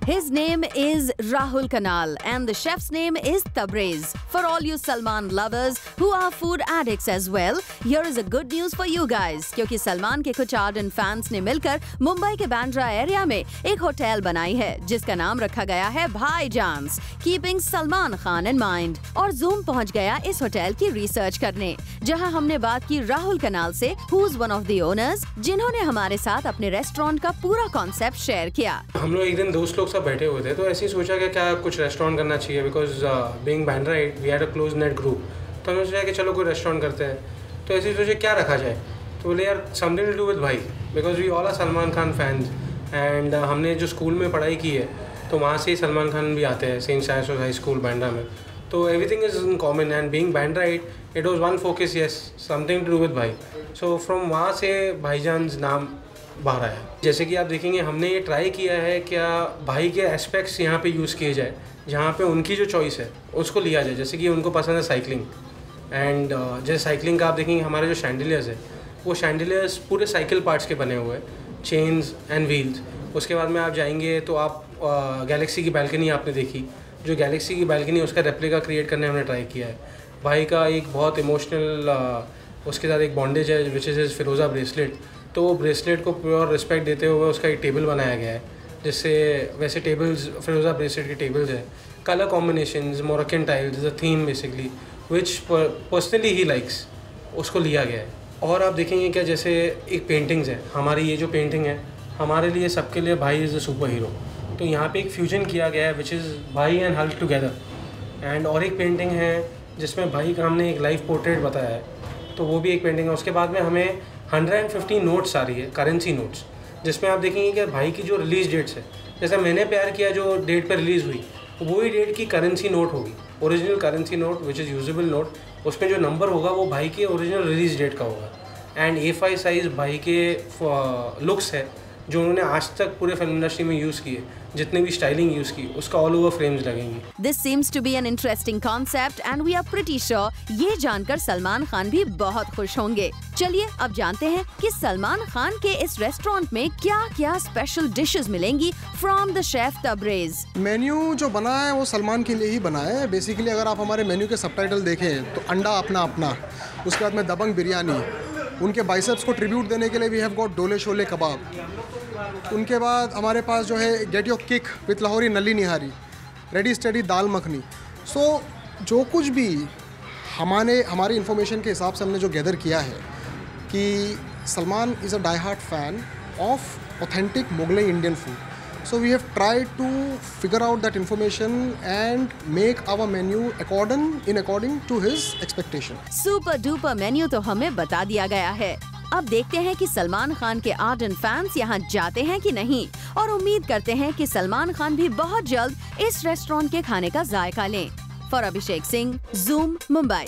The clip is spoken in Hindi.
His name is Rahul Kanal and the chef's name is Tabriz. For all you Salman lovers who are food addicts as well, here is a good news for you guys. क्योंकि सलमान के कुछ ardent fans ने मिलकर मुंबई के बांद्रा एरिया में एक होटल बनाई है जिसका नाम रखा गया है भाईजान्स, keeping Salman Khan in mind. और जूम पहुंच गया इस होटल की रिसर्च करने, जहां हमने बात की राहुल कनाल से, who is one of the owners, जिन्होंने हमारे साथ अपने रेस्टोरेंट का पूरा कॉन्सेप्ट शेयर किया। हम लोग एक दिन दोस्त लोग सब बैठे हुए थे, तो ऐसे ही सोचा कि क्या कुछ रेस्टोरेंट करना चाहिए, because being Bandra we had a close knit group. तो हमने सोचा कि चलो कोई रेस्टोरेंट करते हैं। तो ऐसे ही सोचे क्या रखा जाए, तो बोले यार समथिंग टू डू विद भाई, because we all are Salman Khan fans and हमने जो स्कूल में पढ़ाई की है तो वहाँ से ही सलमान खान भी आते हैं, saint science high school Bandra में। तो everything is in common and being Bandra it was one focus, yes something to do with भाई। सो फ्रॉम वहाँ से भाईजान्स नाम बाहर आया। जैसे कि आप देखेंगे हमने ये ट्राई किया है क्या भाई के एस्पेक्ट्स यहाँ पे यूज़ किए जाए, जहाँ पे उनकी जो चॉइस है उसको लिया जाए। जैसे कि उनको पसंद है साइकिलिंग एंड जैसे साइकिलिंग का आप देखेंगे हमारे जो शैंडिलियर्स है वो शैंडिलियर्स पूरे साइकिल पार्ट्स के बने हुए हैं, चेन्स एंड व्हील्स। उसके बाद में आप जाएंगे तो आप गैलेक्सी की बैल्कनी आपने देखी, जो गैलेक्सी की बैल्कनी उसका रेप्लिका क्रिएट करने हमने ट्राई किया है। भाई का एक बहुत इमोशनल उसके साथ एक बॉन्डेज है विच इज़ फिरोज़ा ब्रेसलेट, तो वो ब्रेसलेट को प्योर रिस्पेक्ट देते हुए उसका एक टेबल बनाया गया है, जिससे वैसे टेबल्स फिरोज़ा ब्रेसलेट के टेबल्स है, colour combinations, Moroccan tiles, the theme basically which personally he likes, उसको लिया गया है। और आप देखेंगे क्या जैसे एक पेंटिंग्स है हमारी, ये जो पेंटिंग है हमारे लिए सबके लिए भाई इज़ द सुपर हीरो, तो यहाँ पे एक फ्यूजन किया गया है विच इज़ भाई एंड हल्क टुगेदर। एंड और एक पेंटिंग है जिसमें भाई का हमने एक लाइफ पोर्ट्रेट बताया है, तो वो भी एक पेंटिंग है। उसके बाद में हमें 150 नोट्स आ रही है, करेंसी नोट्स, जिसमें आप देखेंगे कि भाई की जो रिलीज़ डेट्स है, जैसे मैंने प्यार किया जो डेट पर रिलीज़ हुई वही डेट की करेंसी नोट होगी, original currency note which is usable note. उसमें जो नंबर होगा वो भाई के ओरिजिनल रिलीज़ डेट का होगा। एंड A5 साइज़ भाई के लुक्स है जो उन्होंने आज तक पूरे फिल्म इंडस्ट्री में यूज़ किए, जितने भी स्टाइलिंग यूज़ की उसका ऑल ओवर फ्रेम्स लगेंगी। This seems to be an interesting concept and we are pretty sure ये जानकर सलमान खान भी बहुत खुश होंगे। चलिए अब जानते हैं कि सलमान खान के इस रेस्टोरेंट में क्या-क्या स्पेशल डिशेस मिलेंगी from the chef Tabrez. Menu जो बना है वो सलमान के लिए ही बना है। बेसिकली अगर आप हमारे मेन्यू के सबटाइटल देखें तो अंडा अपना अपना, उसके बाद में दबंग बिरयानी, उनके बाइसेप्स को ट्रिब्यूट देने के लिए वी हैव गॉट डोले शोले कबाब, उनके बाद हमारे पास जो है get your kick with Lahori नली निहारी, रेडी स्टडी दाल मखनी। सो जो कुछ भी हमारी इन्फॉर्मेशन के हिसाब से हमने जो गैदर किया है कि Salman is a die hard fan of authentic Mughlai Indian food, so we have tried to figure out that information and make our menu according to his expectation. Super duper menu तो हमें बता दिया गया है। अब देखते हैं कि सलमान खान के आर्डन फैंस यहाँ जाते हैं कि नहीं, और उम्मीद करते हैं कि सलमान खान भी बहुत जल्द इस रेस्टोरेंट के खाने का जायका लें। For Abhishek Singh, zoom, Mumbai.